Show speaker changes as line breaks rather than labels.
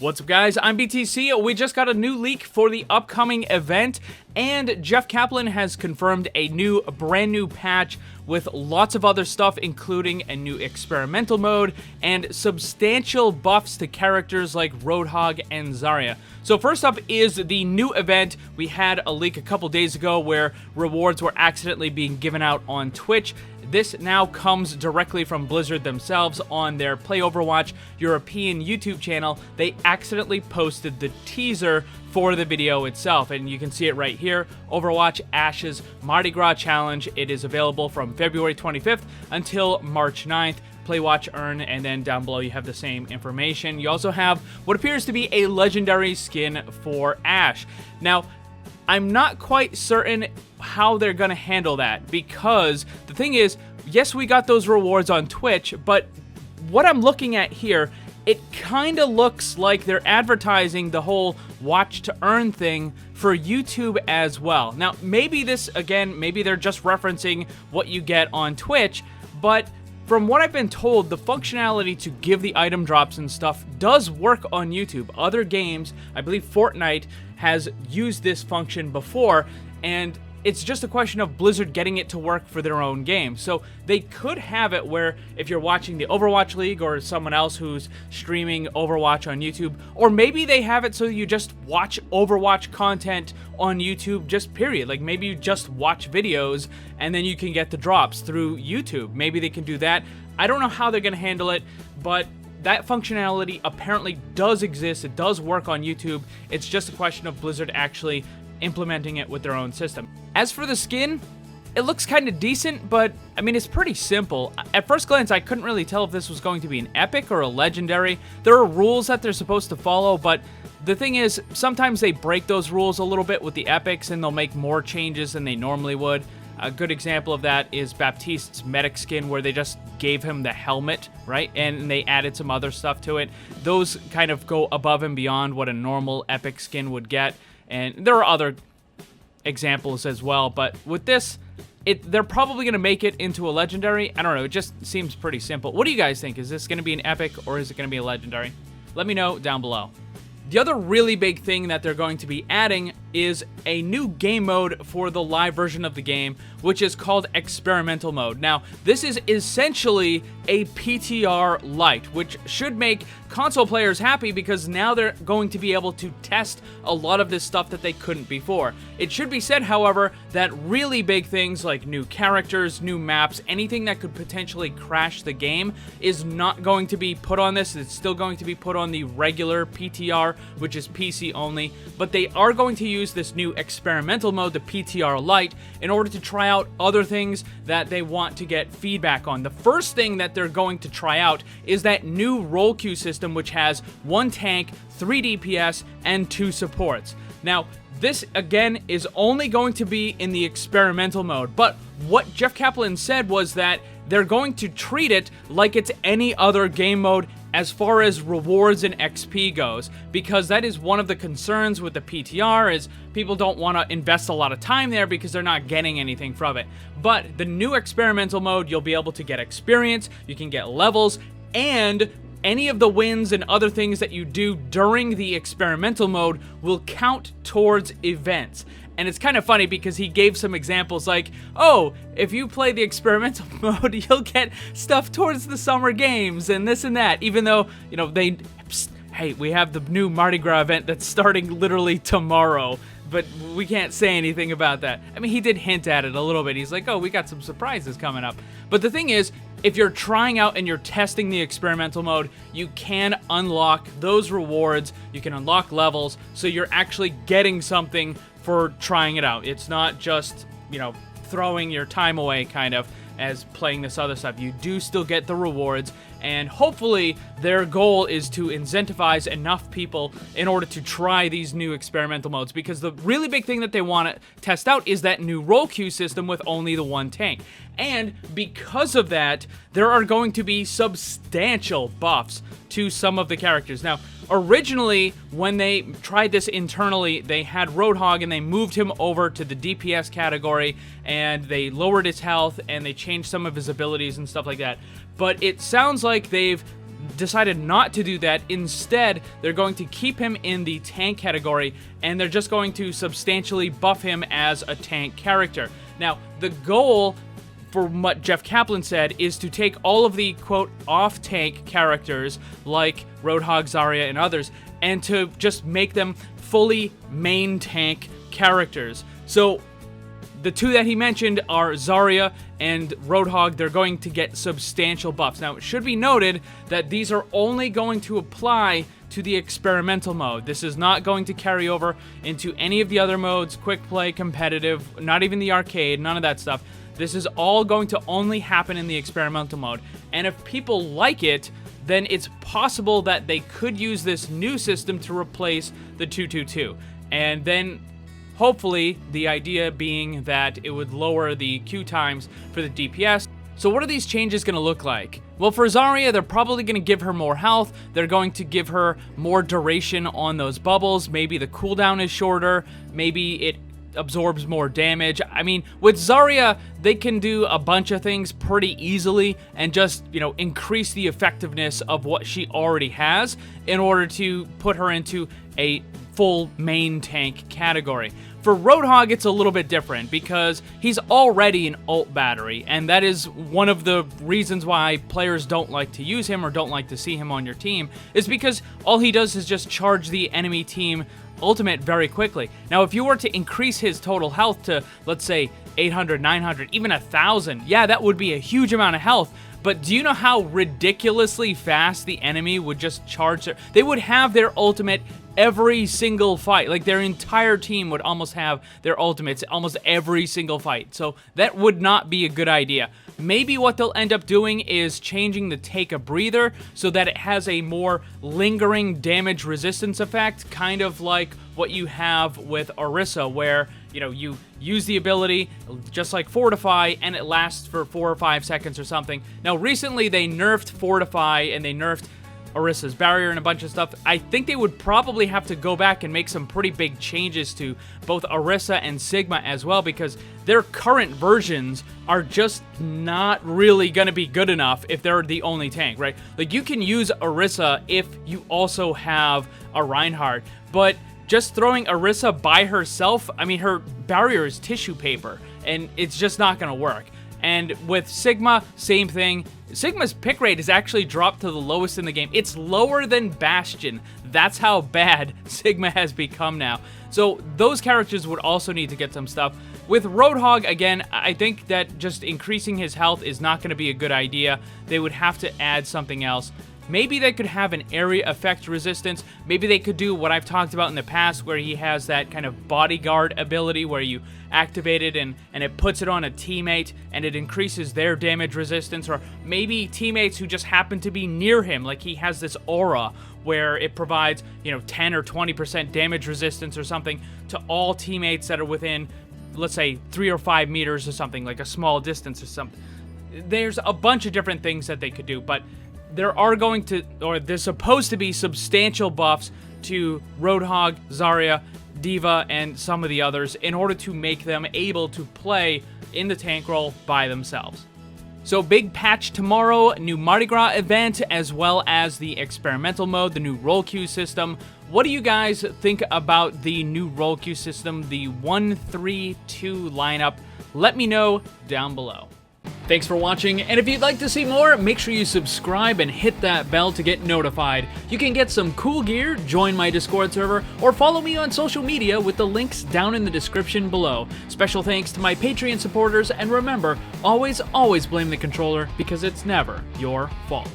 What's up, guys? I'm BTC. We just got a new leak for the upcoming event, and Jeff Kaplan has confirmed a brand new patch with lots of other stuff, including a new experimental mode and substantial buffs to characters like Roadhog and Zarya. So first up is the new event. We had a leak a couple days ago where rewards were accidentally being given out on Twitch. This now comes directly from Blizzard themselves on their Play Overwatch European YouTube channel. They accidentally posted the teaser for the video itself, and you can see it right here. Overwatch Ashes Mardi Gras Challenge. It is available from February 25th until March 9th. Play, watch, earn, and then down below you have the same information. You also have what appears to be a legendary skin for Ashe. Now, I'm not quite certain how they're going to handle that, because the thing is, yes, we got those rewards on Twitch, but what I'm looking at here, it kind of looks like they're advertising the whole watch to earn thing for YouTube as well. Now, maybe this, again, maybe they're just referencing what you get on Twitch, but from what I've been told, the functionality to give the item drops and stuff does work on YouTube. Other games, I believe Fortnite has used this function before, and it's just a question of Blizzard getting it to work for their own game. So they could have it where if you're watching the Overwatch League or someone else who's streaming Overwatch on YouTube, or maybe they have it so you just watch Overwatch content on YouTube, just period. Like maybe you just watch videos and then you can get the drops through YouTube. Maybe they can do that. I don't know how they're going to handle it, but that functionality apparently does exist. It does work on YouTube. It's just a question of Blizzard actually implementing it with their own system. As for the skin, it looks kind of decent, but I mean, it's pretty simple. At first glance, I couldn't really tell if this was going to be an epic or a legendary. There are rules that they're supposed to follow, but the thing is, sometimes they break those rules a little bit with the epics and they'll make more changes than they normally would. A good example of that is Baptiste's medic skin, where they just gave him the helmet, right? And they added some other stuff to it. Those kind of go above and beyond what a normal epic skin would get. And there are other examples as well, but with this, they're probably going to make it into a legendary. I don't know, it just seems pretty simple. What do you guys think? Is this going to be an epic or is it going to be a legendary? Let me know down below. The other really big thing that they're going to be adding is a new game mode for the live version of the game, which is called Experimental Mode. Now, this is essentially a PTR Lite, which should make console players happy because now they're going to be able to test a lot of this stuff that they couldn't before. It should be said, however, that really big things like new characters, new maps, anything that could potentially crash the game is not going to be put on this. It's still going to be put on the regular PTR, which is PC only, but they are going to use this new experimental mode, the PTR Lite, in order to try out other things that they want to get feedback on. The first thing that they're going to try out is that new role queue system, which has 1 tank, 3 DPS, and 2 supports. Now, this, again, is only going to be in the experimental mode, but what Jeff Kaplan said was that they're going to treat it like it's any other game mode as far as rewards and XP goes, because that is one of the concerns with the PTR, is people don't want to invest a lot of time there because they're not getting anything from it. But the new experimental mode, you'll be able to get experience, you can get levels, and any of the wins and other things that you do during the experimental mode will count towards events. And it's kind of funny because he gave some examples like, oh, if you play the experimental mode, you'll get stuff towards the summer games and this and that, even though, you know, hey, we have the new Mardi Gras event that's starting literally tomorrow, but we can't say anything about that. I mean, he did hint at it a little bit. He's like, oh, we got some surprises coming up. But the thing is, if you're trying out and you're testing the experimental mode, you can unlock those rewards, you can unlock levels, so you're actually getting something for trying it out. It's not just, you know, throwing your time away kind of as playing this other stuff. You do still get the rewards, and hopefully their goal is to incentivize enough people in order to try these new experimental modes, because the really big thing that they want to test out is that new role queue system with only the 1 tank. And because of that, there are going to be substantial buffs to some of the characters. Now, originally, when they tried this internally, they had Roadhog and they moved him over to the DPS category, and they lowered his health and they changed some of his abilities and stuff like that. But it sounds like they've decided not to do that. Instead, they're going to keep him in the tank category, and they're just going to substantially buff him as a tank character. Now, the goal, for what Jeff Kaplan said, is to take all of the, quote, off-tank characters like Roadhog Zarya and others, and to just make them fully main tank characters. So the two that he mentioned are Zarya and Roadhog. They're going to get substantial buffs. Now, it should be noted that these are only going to apply to the experimental mode. This is not going to carry over into any of the other modes, quick play, competitive, not even the arcade, none of that stuff. This is all going to only happen in the experimental mode. And if people like it, then it's possible that they could use this new system to replace the 222. And then hopefully the idea being that it would lower the queue times for the DPS. So what are these changes going to look like? Well, for Zarya, they're probably going to give her more health. They're going to give her more duration on those bubbles. Maybe the cooldown is shorter. Maybe it absorbs more damage. I mean, with Zarya, they can do a bunch of things pretty easily and just, increase the effectiveness of what she already has in order to put her into a full main tank category. For Roadhog, it's a little bit different because he's already an ult battery, and that is one of the reasons why players don't like to use him or don't like to see him on your team, is because all he does is just charge the enemy team ultimate very quickly. Now, if you were to increase his total health to, let's say, 800, 900, even 1,000, yeah, that would be a huge amount of health. But do you know how ridiculously fast the enemy would just charge their... They would have their ultimate every single fight. Like, their entire team would almost have their ultimates almost every single fight. So that would not be a good idea. Maybe what they'll end up doing is changing the take a breather so that it has a more lingering damage resistance effect, kind of like what you have with Orisa, where, you use the ability, just like Fortify, and it lasts for 4 or 5 seconds or something. Now, recently they nerfed Fortify, and they nerfed Orisa's barrier and a bunch of stuff. I think they would probably have to go back and make some pretty big changes to both Orisa and Sigma as well, because their current versions are just not really going to be good enough if they're the only tank, right? Like, you can use Orisa if you also have a Reinhardt, but just throwing Orisa by herself, I mean, her barrier is tissue paper, and it's just not going to work. And with Sigma, same thing. Sigma's pick rate is actually dropped to the lowest in the game. It's lower than Bastion. That's how bad Sigma has become now. So those characters would also need to get some stuff. With Roadhog, again, I think that just increasing his health is not going to be a good idea. They would have to add something else. Maybe they could have an area effect resistance. Maybe they could do what I've talked about in the past, where he has that kind of bodyguard ability where you activate it and it puts it on a teammate and it increases their damage resistance. Or maybe teammates who just happen to be near him, like he has this aura where it provides, 10 or 20% damage resistance or something to all teammates that are within, let's say, 3 or 5 meters or something, like a small distance or something. There's a bunch of different things that they could do, but there's supposed to be substantial buffs to Roadhog, Zarya, D.Va, and some of the others in order to make them able to play in the tank role by themselves. So, big patch tomorrow, new Mardi Gras event, as well as the experimental mode, the new role queue system. What do you guys think about the new role queue system, the 1-3-2 lineup? Let me know down below. Thanks for watching, and if you'd like to see more, make sure you subscribe and hit that bell to get notified. You can get some cool gear, join my Discord server, or follow me on social media with the links down in the description below. Special thanks to my Patreon supporters, and remember, always blame the controller, because it's never your fault.